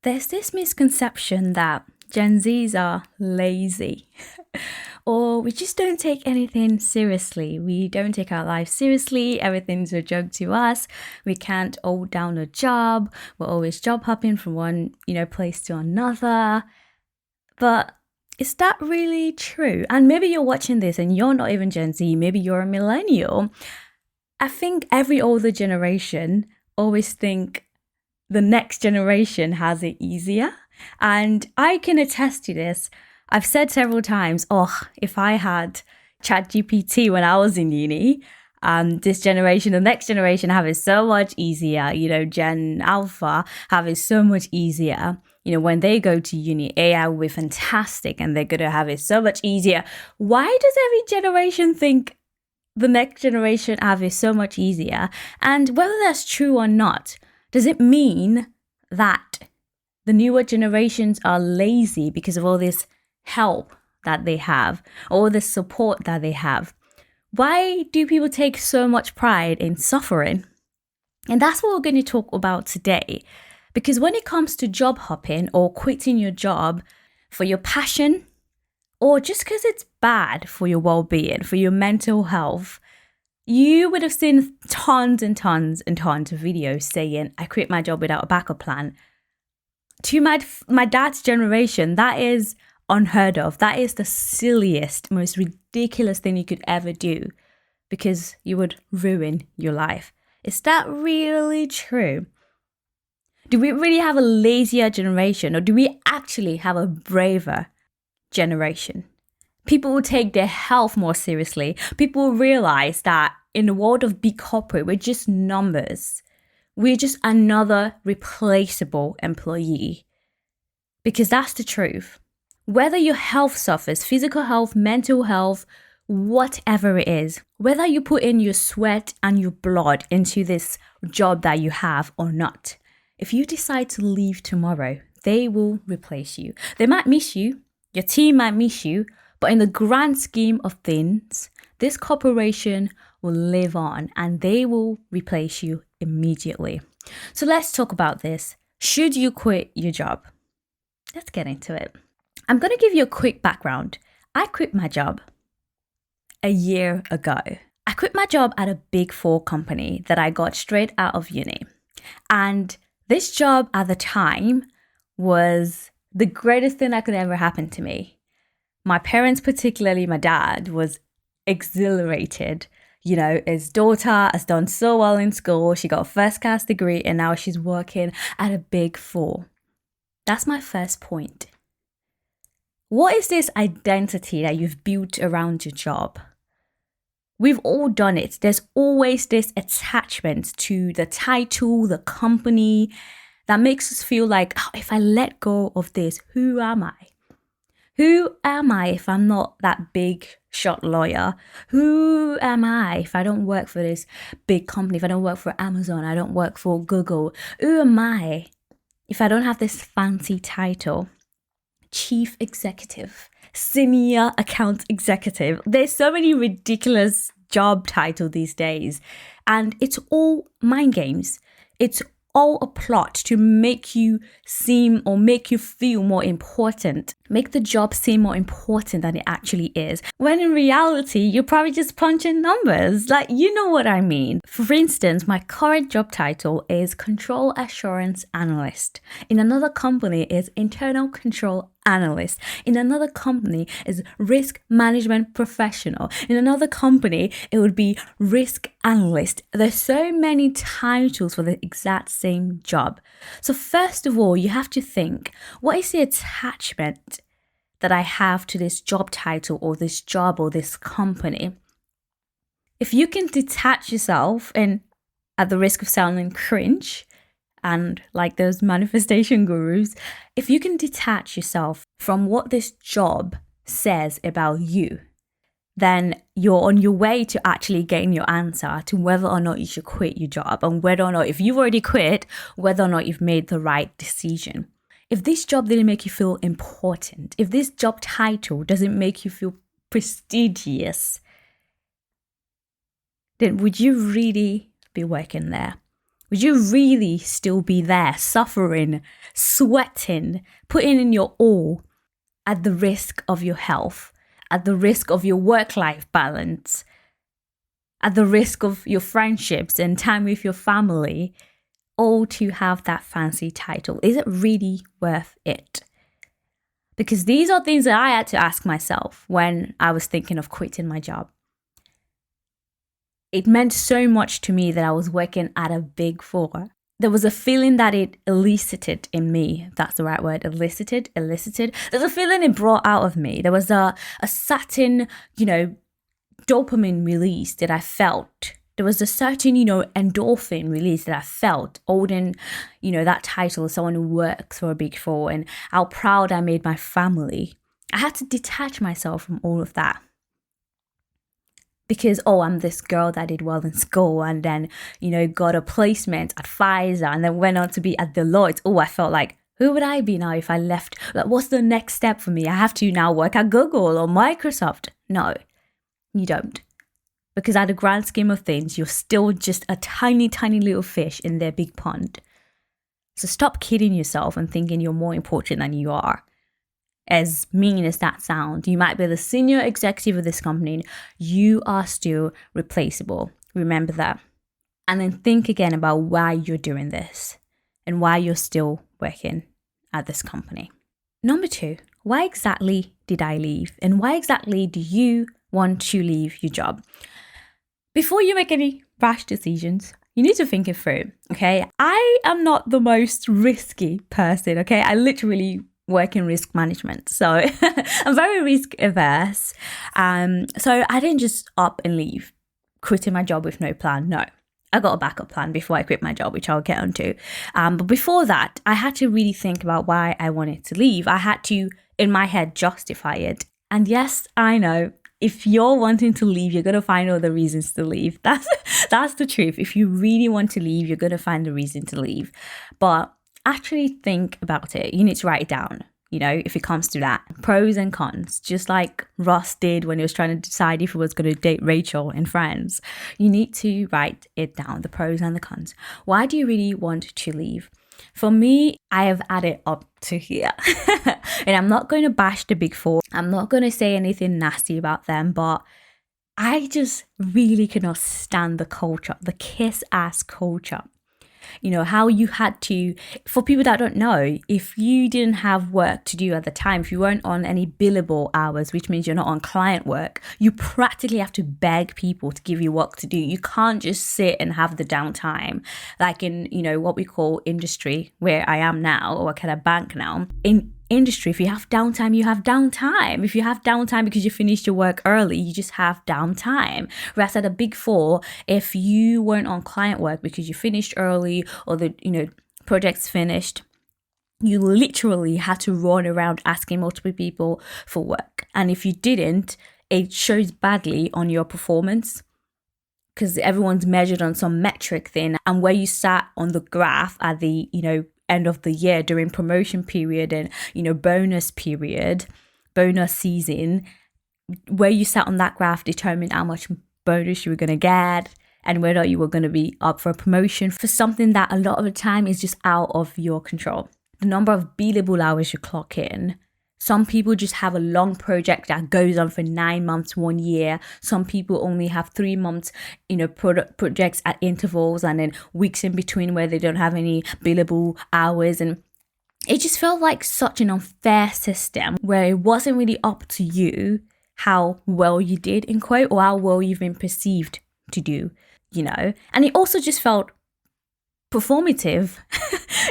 There's this misconception that Gen Zs are lazy or we just don't take anything seriously. We don't take our life seriously. Everything's a joke to us. We can't hold down a job. We're always job hopping from one, place to another. But is that really true? And maybe you're watching this and you're not even Gen Z. Maybe you're a millennial. I think every older generation always think the next generation has it easier. And I can attest to this. I've said several times, if I had ChatGPT when I was in uni, this generation, the next generation have it so much easier. Gen Alpha have it so much easier. When they go to uni, AI will be fantastic and they're going to have it so much easier. Why does every generation think the next generation have it so much easier? And whether that's true or not, does it mean that the newer generations are lazy because of all this help that they have, all the support that they have? Why do people take so much pride in suffering? And that's what we're going to talk about today. Because when it comes to job hopping or quitting your job for your passion, or just because it's bad for your well-being, for your mental health, you would have seen tons and tons and tons of videos saying, I quit my job without a backup plan. To my dad's generation, that is unheard of. That is the silliest, most ridiculous thing you could ever do because you would ruin your life. Is that really true? Do we really have a lazier generation, or do we actually have a braver generation? People will take their health more seriously. People will realize that in the world of big corporate, we're just numbers. We're just another replaceable employee. Because that's the truth. Whether your health suffers, physical health, mental health, whatever it is, whether you put in your sweat and your blood into this job that you have or not, if you decide to leave tomorrow, they will replace you. They might miss you. Your team might miss you. But in the grand scheme of things, this corporation will live on and they will replace you immediately. So let's talk about this. Should you quit your job? Let's get into it. I'm going to give you a quick background. I quit my job a year ago. I quit my job at a big 4 company that I got straight out of uni. And this job at the time was the greatest thing that could ever happen to me. My parents, particularly my dad, was exhilarated. His daughter has done so well in school. She got a first-class degree and now she's working at a big 4. That's my first point. What is this identity that you've built around your job? We've all done it. There's always this attachment to the title, the company, that makes us feel like, if I let go of this, who am I? Who am I if I'm not that big shot lawyer? Who am I if I don't work for this big company? If I don't work for Amazon, I don't work for Google. Who am I if I don't have this fancy title? Chief executive, senior account executive. There's so many ridiculous job titles these days, and it's all mind games. It's all a plot to make you seem or make you feel more important, make the job seem more important than it actually is. When in reality, you're probably just punching numbers. You know what I mean. For instance, my current job title is Control Assurance Analyst. In another company, it's Internal Control Analyst. In another company, is Risk Management Professional. In another company, it would be Risk Analyst. There's so many titles for the exact same job. So first of all, you have to think, what is the attachment that I have to this job title or this job or this company? If you can detach yourself, and at the risk of sounding cringe and like those manifestation gurus, if you can detach yourself from what this job says about you, then you're on your way to actually getting your answer to whether or not you should quit your job, and whether or not, if you've already quit, whether or not you've made the right decision. If this job didn't make you feel important, if this job title doesn't make you feel prestigious, then would you really be working there? Would you really still be there, suffering, sweating, putting in your all at the risk of your health, at the risk of your work-life balance, at the risk of your friendships and time with your family, all to have that fancy title? Is it really worth it? Because these are things that I had to ask myself when I was thinking of quitting my job. It meant so much to me that I was working at a Big Four. There was a feeling that it elicited in me. If that's the right word. Elicited. There's a feeling it brought out of me. There was a certain, dopamine release that I felt. There was a certain, endorphin release that I felt holding, that title of someone who works for a Big Four, and how proud I made my family. I had to detach myself from all of that. Because, I'm this girl that did well in school and then, got a placement at Pfizer and then went on to be at Deloitte. I felt like, who would I be now if I left? Like, what's the next step for me? I have to now work at Google or Microsoft. No, you don't. Because at the grand scheme of things, you're still just a tiny, tiny little fish in their big pond. So stop kidding yourself and thinking you're more important than you are. As mean as that sounds, you might be the senior executive of this company. You are still replaceable. Remember that. And then think again about why you're doing this and why you're still working at this company. Number 2, why exactly did I leave? And why exactly do you want to leave your job? Before you make any rash decisions, you need to think it through, okay? I am not the most risky person, okay? I literally work in risk management. So I'm very risk averse. So I didn't just up and leave, quitting my job with no plan. No, I got a backup plan before I quit my job, which I'll get onto. But before that, I had to really think about why I wanted to leave. I had to, in my head, justify it. And yes, I know, if you're wanting to leave, you're going to find all the reasons to leave. That's the truth. If you really want to leave, you're going to find the reason to leave. But actually think about it. You need to write it down, if it comes to that. Pros and cons, just like Ross did when he was trying to decide if he was going to date Rachel in Friends. You need to write it down, the pros and the cons. Why do you really want to leave? For me, I have added up to here. And I'm not going to bash the Big Four. I'm not going to say anything nasty about them, but I just really cannot stand the culture, the kiss-ass culture. How you had to, for people that don't know, if you didn't have work to do at the time, if you weren't on any billable hours, which means you're not on client work, you practically have to beg people to give you work to do. You can't just sit and have the downtime, like in, what we call industry, where I am now, or at a bank now. In industry, if you have downtime, you have downtime. If you have downtime because you finished your work early, you just have downtime. Whereas at a Big Four, if you weren't on client work because you finished early or the project's finished, you literally had to run around asking multiple people for work. And if you didn't, it shows badly on your performance, because everyone's measured on some metric thing, and where you sat on the graph at the end of the year during promotion period and bonus season, where you sat on that graph determined how much bonus you were going to get and whether you were going to be up for a promotion for something that a lot of the time is just out of your control. The number of billable hours you clock in. Some people just have a long project that goes on for 9 months, 1 year. Some people only have 3 months, projects at intervals, and then weeks in between where they don't have any billable hours. And it just felt like such an unfair system where it wasn't really up to you how well you did, in quote, or how well you've been perceived to do, And it also just felt performative.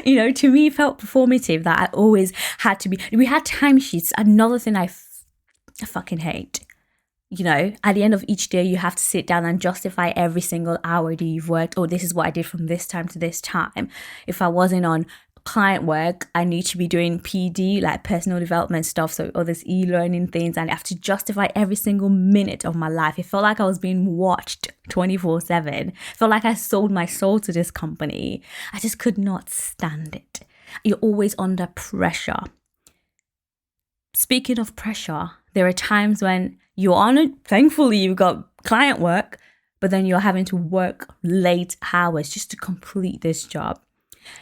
To me, it felt performative that I always had to be. We had timesheets. Another thing I fucking hate. At the end of each day, you have to sit down and justify every single hour that you've worked. Oh, this is what I did from this time to this time. If I wasn't on client work, I need to be doing PD, like personal development stuff, so all this e-learning things, and I have to justify every single minute of my life. It felt like I was being watched 24/7. It felt like I sold my soul to this company. I just could not stand it. You're always under pressure. Speaking of pressure, there are times when you're on it. Thankfully, you've got client work, but then you're having to work late hours just to complete this job.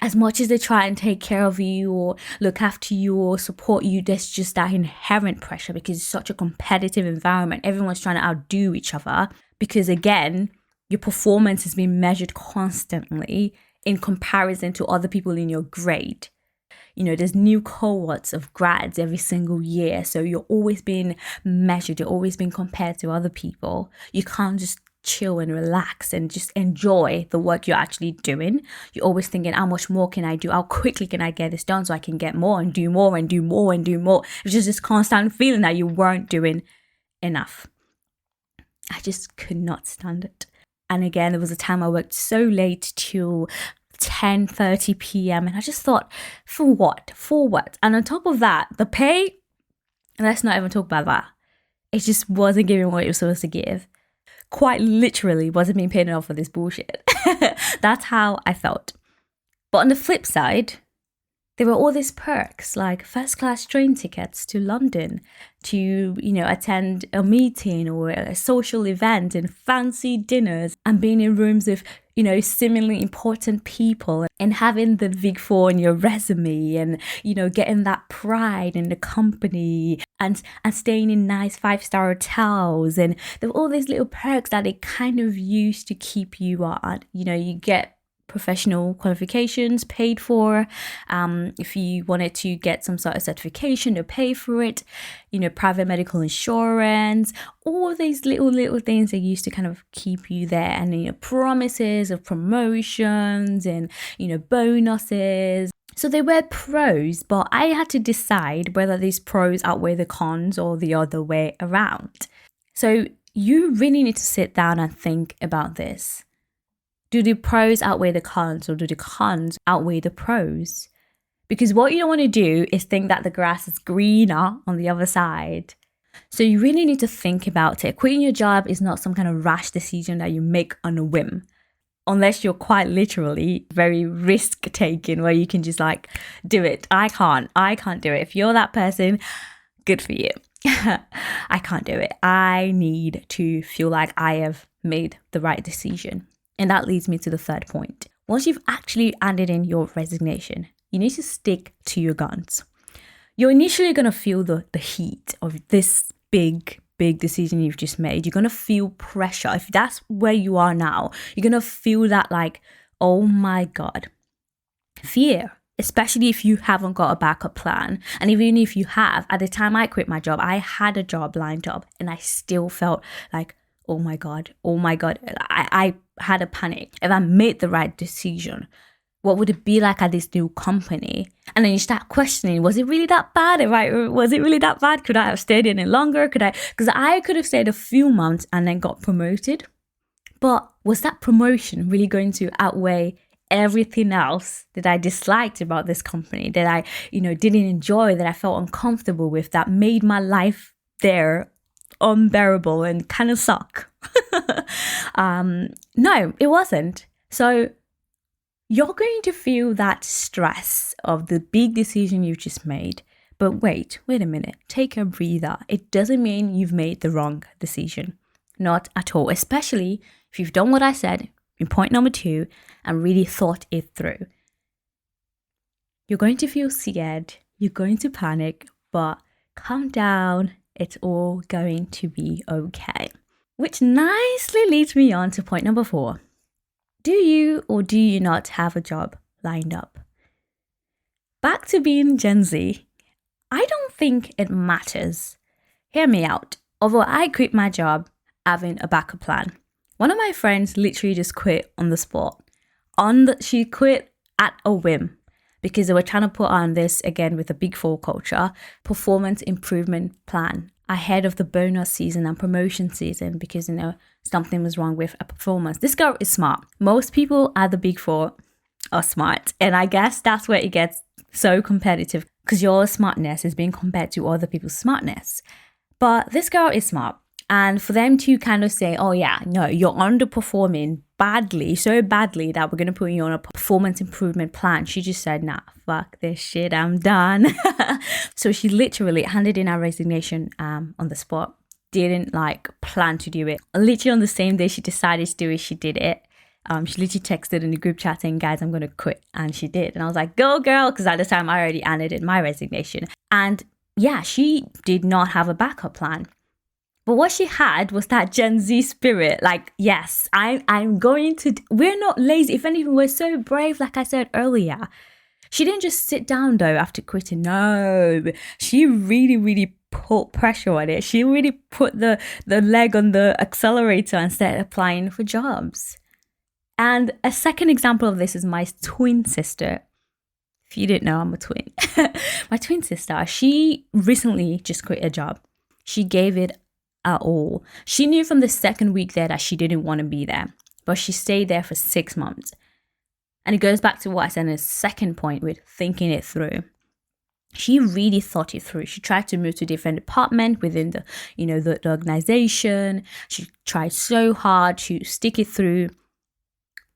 As much as they try and take care of you or look after you or support you, there's just that inherent pressure because it's such a competitive environment. Everyone's trying to outdo each other because, again, your performance has been measured constantly in comparison to other people in your grade. There's new cohorts of grads every single year. So you're always being measured. You're always being compared to other people. You can't just chill and relax and just enjoy the work you're actually doing. You're always thinking, how much more can I do? How quickly can I get this done so I can get more and do more and do more and do more? It's just this constant feeling that you weren't doing enough. I just could not stand it. And again, there was a time I worked so late till 10:30 p.m. and I just thought, for what? And on top of that, the pay, let's not even talk about that. It just wasn't giving what it was supposed to give. Quite literally wasn't being paid enough for this bullshit. That's how I felt. But on the flip side, there were all these perks like first class train tickets to London, to, attend a meeting or a social event and fancy dinners and being in rooms with, seemingly important people and having the Big Four in your resume and, getting that pride in the company and staying in nice 5-star hotels. And there were all these little perks that they kind of use to keep you on. You get professional qualifications paid for. If you wanted to get some sort of certification, to pay for it. Private medical insurance, all these little things they used to kind of keep you there, and promises of promotions and bonuses. So they were pros, but I had to decide whether these pros outweigh the cons or the other way around. So you really need to sit down and think about this. Do the pros outweigh the cons, or do the cons outweigh the pros? Because what you don't want to do is think that the grass is greener on the other side. So you really need to think about it. Quitting your job is not some kind of rash decision that you make on a whim. Unless you're quite literally very risk-taking where you can just do it. I can't do it. If you're that person, good for you. I can't do it. I need to feel like I have made the right decision. And that leads me to the third point. Once you've actually handed in your resignation, you need to stick to your guns. You're initially going to feel the heat of this big decision you've just made. You're going to feel pressure. If that's where you are now, you're going to feel that oh my God, fear, especially if you haven't got a backup plan. And even if you have, at the time I quit my job, I had a job lined up and I still felt oh my God. I had a panic. If I made the right decision, what would it be like at this new company? And then you start questioning, was it really that bad? Was it really that bad? Could I have stayed in it longer? Because I could have stayed a few months and then got promoted. But was that promotion really going to outweigh everything else that I disliked about this company, that I, didn't enjoy, that I felt uncomfortable with, that made my life there unbearable and kind of suck? No, it wasn't. So you're going to feel that stress of the big decision you just made. But wait a minute, take a breather. It doesn't mean you've made the wrong decision. Not at all, especially if you've done what I said in point number 2 and really thought it through. You're going to feel scared, you're going to panic, but calm down. It's all going to be okay. Which nicely leads me on to point number 4. Do you or do you not have a job lined up? Back to being Gen Z, I don't think it matters. Hear me out. Although I quit my job having a backup plan. One of my friends literally just quit on the spot. She quit at a whim. Because they were trying to put on this, again, with the Big Four culture, performance improvement plan ahead of the bonus season and promotion season because, something was wrong with a performance. This girl is smart. Most people at the Big Four are smart. And I guess that's where it gets so competitive because your smartness is being compared to other people's smartness. But this girl is smart. And for them to kind of say, oh yeah, no, you're underperforming badly, so badly that we're going to put you on a performance improvement plan. She just said, nah, fuck this shit, I'm done. So she literally handed in her resignation on the spot. didn't like plan to do it. Literally on the same day she decided to do it, she did it. She literally texted in the group chat saying, guys, I'm going to quit. And she did. And I was like, go girl. Because at the time I already handed in my resignation. And yeah, she did not have a backup plan. But what she had was that Gen Z spirit. Like, yes, I'm going to, we're not lazy. If anything, we're so brave, like I said earlier. She didn't just sit down though after quitting. No, she really, really put pressure on it. She really put the leg on the accelerator and started applying for jobs. And a second example of this is my twin sister. If you didn't know, I'm a twin. My twin sister, she recently just quit a job. She gave it at all. She knew from the second week there that she didn't want to be there, but she stayed there for 6 months. And it goes back to what I said in the second point with thinking it through. She really thought it through. She tried to move to a different department within the organization. She tried so hard to stick it through.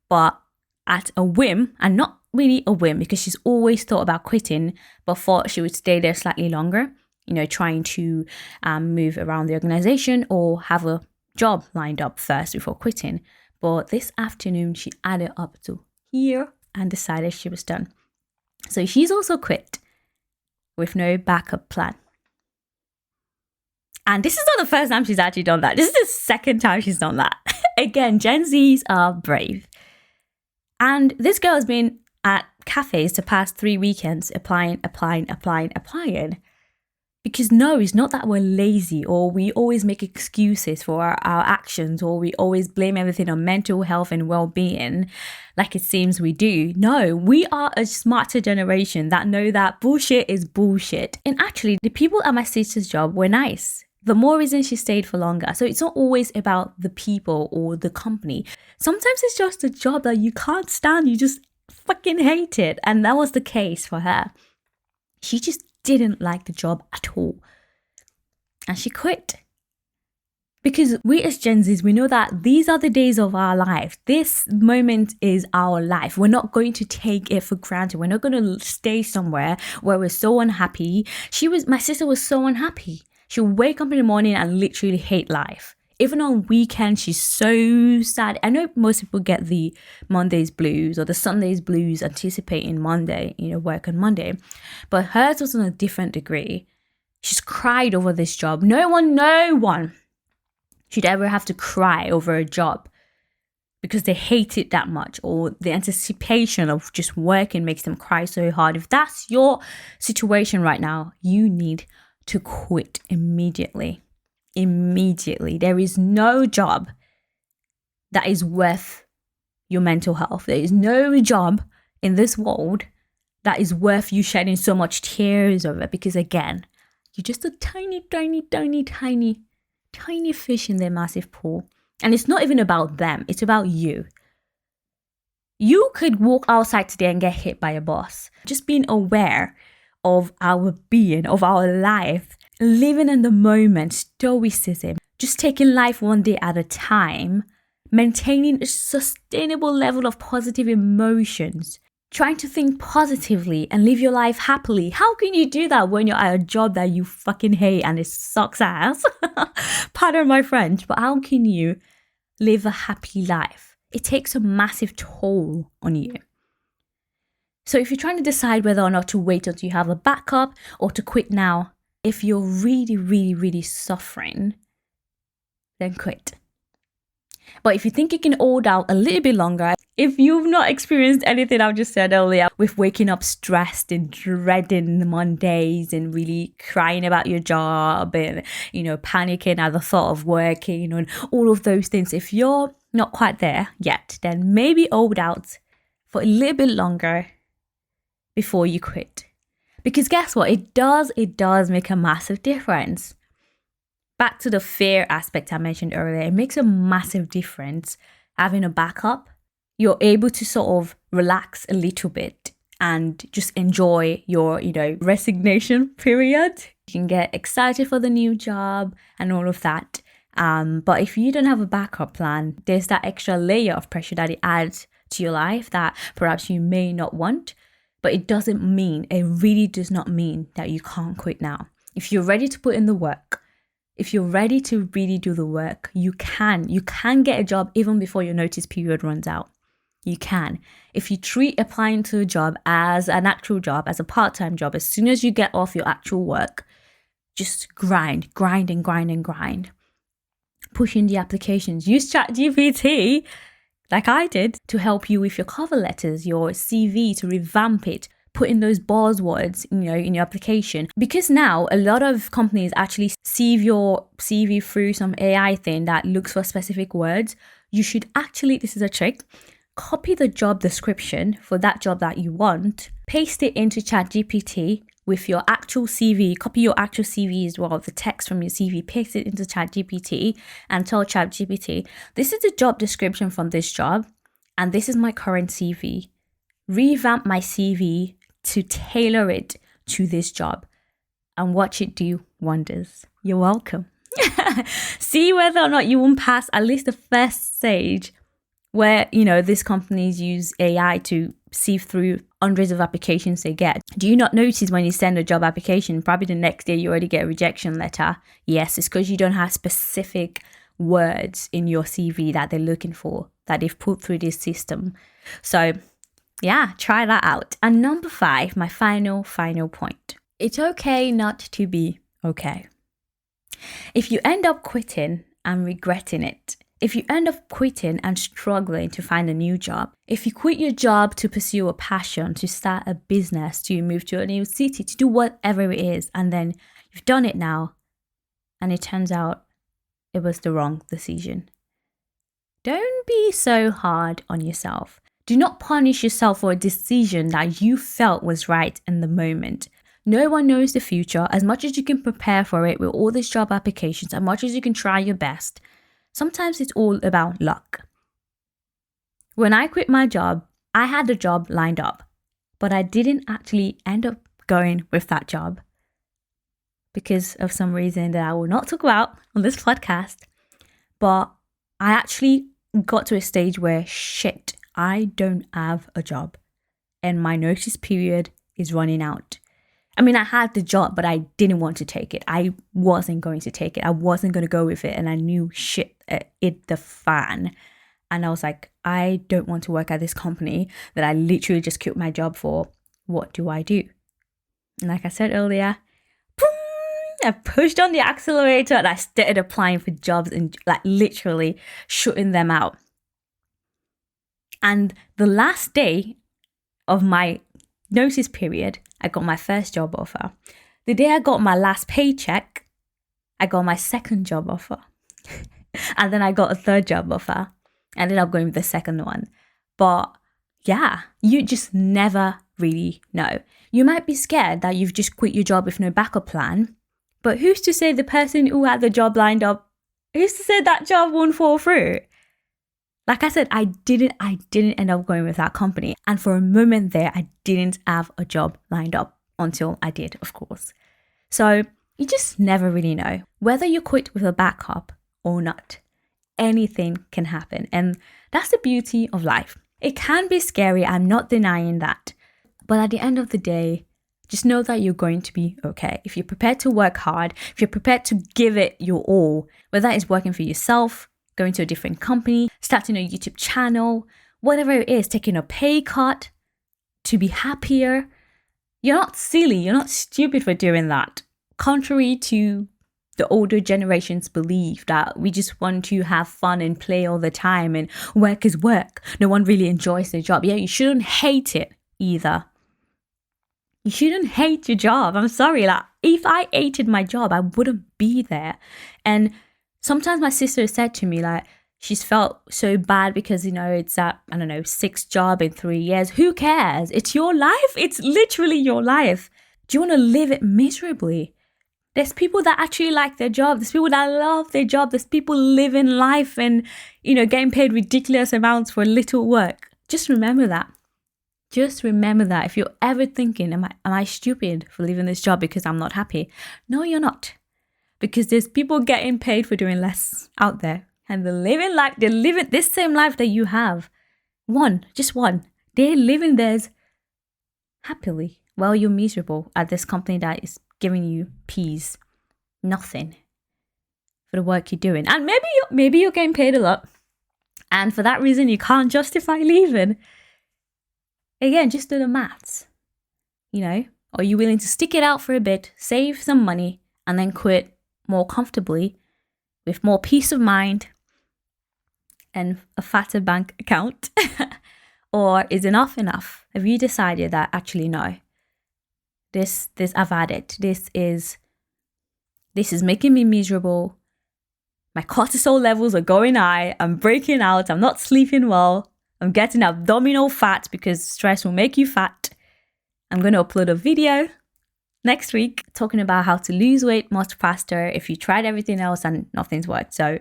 But at a whim, and not really a whim because she's always thought about quitting, but thought she would stay there slightly longer, trying to move around the organization or have a job lined up first before quitting. But this afternoon, she added up to here and decided she was done. So she's also quit with no backup plan. And this is not the first time she's actually done that. This is the second time she's done that. Again, Gen Zs are brave. And this girl has been at cafes the past 3 weekends applying. Because no, it's not that we're lazy or we always make excuses for our actions or we always blame everything on mental health and well-being like it seems we do. No, we are a smarter generation that know that bullshit is bullshit. And actually, the people at my sister's job were nice. The more reason she stayed for longer. So it's not always about the people or the company. Sometimes it's just a job that you can't stand. You just fucking hate it. And that was the case for her. She just didn't like the job at all. And she quit. Because we as Gen Zs, we know that these are the days of our life. This moment is our life. We're not going to take it for granted. We're not going to stay somewhere where we're so unhappy. My sister was so unhappy. She'll wake up in the morning and literally hate life. Even on weekends, she's so sad. I know most people get the Monday's blues or the Sunday's blues anticipating Monday, work on Monday. But hers was on a different degree. She's cried over this job. No one should ever have to cry over a job because they hate it that much or the anticipation of just working makes them cry so hard. If that's your situation right now, you need to quit immediately. There is no job that is worth your mental health. There is no job in this world that is worth you shedding so much tears over because again, you're just a tiny fish in their massive pool. And it's not even about them. It's about you. You could walk outside today and get hit by a bus. Just being aware of our being, of our life, living in the moment, stoicism, just taking life one day at a time, maintaining a sustainable level of positive emotions, trying to think positively and live your life happily. How can you do that when you're at a job that you fucking hate and it sucks ass? Pardon my French, but how can you live a happy life? It takes a massive toll on you. So if you're trying to decide whether or not to wait until you have a backup or to quit now, if you're really suffering, then quit. But if you think you can hold out a little bit longer, if you've not experienced anything I've just said earlier with waking up stressed and dreading the Mondays and really crying about your job and, panicking at the thought of working and all of those things, if you're not quite there yet, then maybe hold out for a little bit longer before you quit. Because guess what? It does make a massive difference. Back to the fear aspect I mentioned earlier, it makes a massive difference having a backup. You're able to sort of relax a little bit and just enjoy your, resignation period. You can get excited for the new job and all of that. But if you don't have a backup plan, there's that extra layer of pressure that it adds to your life that perhaps you may not want. But it really does not mean that you can't quit now. If you're ready to put in the work, If you're ready to really do the work, you can get a job even before your notice period runs out. You can. If you treat applying to a job as an actual job, as a part-time job, as soon as you get off your actual work, just grind. Push in the applications. Use ChatGPT, like I did, to help you with your cover letters, your CV, to revamp it. Put in those buzzwords, in your application. Because now a lot of companies actually sieve your CV through some AI thing that looks for specific words. You should actually, this is a trick, copy the job description for that job that you want, paste it into ChatGPT with your actual CV, copy your actual CV as well, the text from your CV, paste it into ChatGPT and tell ChatGPT, this is the job description from this job and this is my current CV. Revamp my CV to tailor it to this job and watch it do wonders. You're welcome. See whether or not you won't pass at least the first stage where, these companies use AI to sieve through hundreds of applications they get. Do you not notice when you send a job application, probably the next day you already get a rejection letter? Yes, it's because you don't have specific words in your CV that they're looking for, that they've put through this system. So yeah, try that out. And number 5, my final point. It's okay not to be okay. If you end up quitting and regretting it, if you end up quitting and struggling to find a new job, if you quit your job to pursue a passion, to start a business, to move to a new city, to do whatever it is, and then you've done it now, and it turns out it was the wrong decision, don't be so hard on yourself. Do not punish yourself for a decision that you felt was right in the moment. No one knows the future. As much as you can prepare for it with all these job applications, as much as you can try your best, sometimes it's all about luck. When I quit my job, I had the job lined up, but I didn't actually end up going with that job because of some reason that I will not talk about on this podcast. But I actually got to a stage where, shit, I don't have a job and my notice period is running out. I mean, I had the job, but I didn't want to take it. I wasn't going to take it. I wasn't going to go with it. And I knew shit, it the fan. And I was like, I don't want to work at this company that I literally just quit my job for. What do I do? And like I said earlier, I pushed on the accelerator and I started applying for jobs and like literally shutting them out. And the last day of my notice period, I got my first job offer. The day I got my last paycheck, I got my second job offer. And then I got a third job offer. I ended up going with the second one. But yeah, you just never really know. You might be scared that you've just quit your job with no backup plan. But who's to say the person who had the job lined up, who's to say that job won't fall through? Like I said, I didn't end up going with that company. And for a moment there, I didn't have a job lined up until I did, of course. So you just never really know. Whether you quit with a backup or not, anything can happen. And that's the beauty of life. It can be scary, I'm not denying that. But at the end of the day, just know that you're going to be okay. If you're prepared to work hard, if you're prepared to give it your all, whether it's working for yourself, going to a different company, starting a YouTube channel, whatever it is, taking a pay cut to be happier. You're not silly. You're not stupid for doing that. Contrary to the older generations believe that we just want to have fun and play all the time and work is work. No one really enjoys their job. Yeah, you shouldn't hate it either. You shouldn't hate your job. I'm sorry. Like, if I hated my job, I wouldn't be there. And sometimes my sister said to me, like, she's felt so bad because, it's that, 6th job in 3 years. Who cares? It's your life. It's literally your life. Do you want to live it miserably? There's people that actually like their job. There's people that love their job. There's people living life and, getting paid ridiculous amounts for little work. Just remember that. Just remember that. If you're ever thinking, am I stupid for leaving this job because I'm not happy? No, you're not. Because there's people getting paid for doing less out there. And they're living this same life that you have. Just one. They're living theirs happily while you're miserable at this company that is giving you peas. Nothing. for the work you're doing. And maybe you're getting paid a lot, and for that reason you can't justify leaving. Again, just do the maths. Are you willing to stick it out for a bit, save some money, and then quit more comfortably with more peace of mind and a fatter bank account? Or is enough? Have you decided that actually no, this I've had it. This is making me miserable. My cortisol levels are going high. I'm breaking out. I'm not sleeping well. I'm getting abdominal fat because stress will make you fat. I'm going to upload a video next week talking about how to lose weight much faster if you tried everything else and nothing's worked. So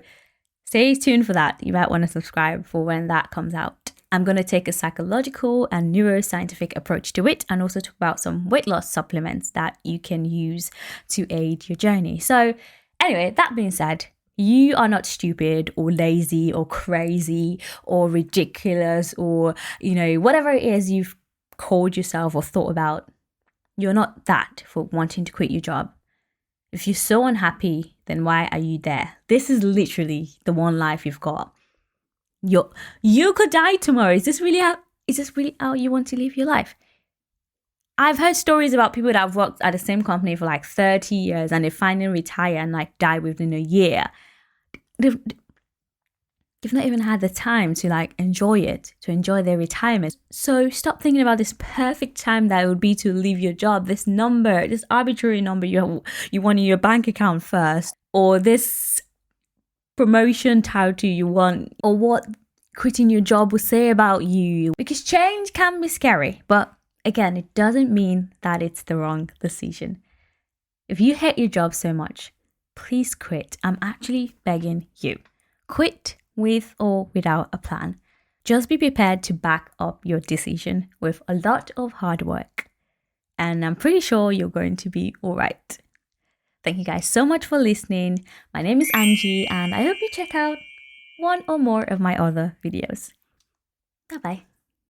stay tuned for that. You might want to subscribe for when that comes out. I'm going to take a psychological and neuroscientific approach to it, and also talk about some weight loss supplements that you can use to aid your journey. So anyway, that being said, you are not stupid or lazy or crazy or ridiculous or, whatever it is you've called yourself or thought about. You're not that for wanting to quit your job. If you're so unhappy, then why are you there? This is literally the one life you've got. You could die tomorrow. Is this really how you want to live your life? I've heard stories about people that have worked at the same company for like 30 years and they finally retire and like die within a year. They've not even had the time to like enjoy it, to enjoy their retirement. So stop thinking about this perfect time that it would be to leave your job, this number, this arbitrary number you want in your bank account first, or this promotion title you want, or what quitting your job will say about you. Because change can be scary, but again, it doesn't mean that it's the wrong decision. If you hate your job so much, please quit. I'm actually begging you. Quit with or without a plan. Just be prepared to back up your decision with a lot of hard work. And I'm pretty sure you're going to be all right. Thank you guys so much for listening. My name is Angie, and I hope you check out one or more of my other videos. Bye-bye.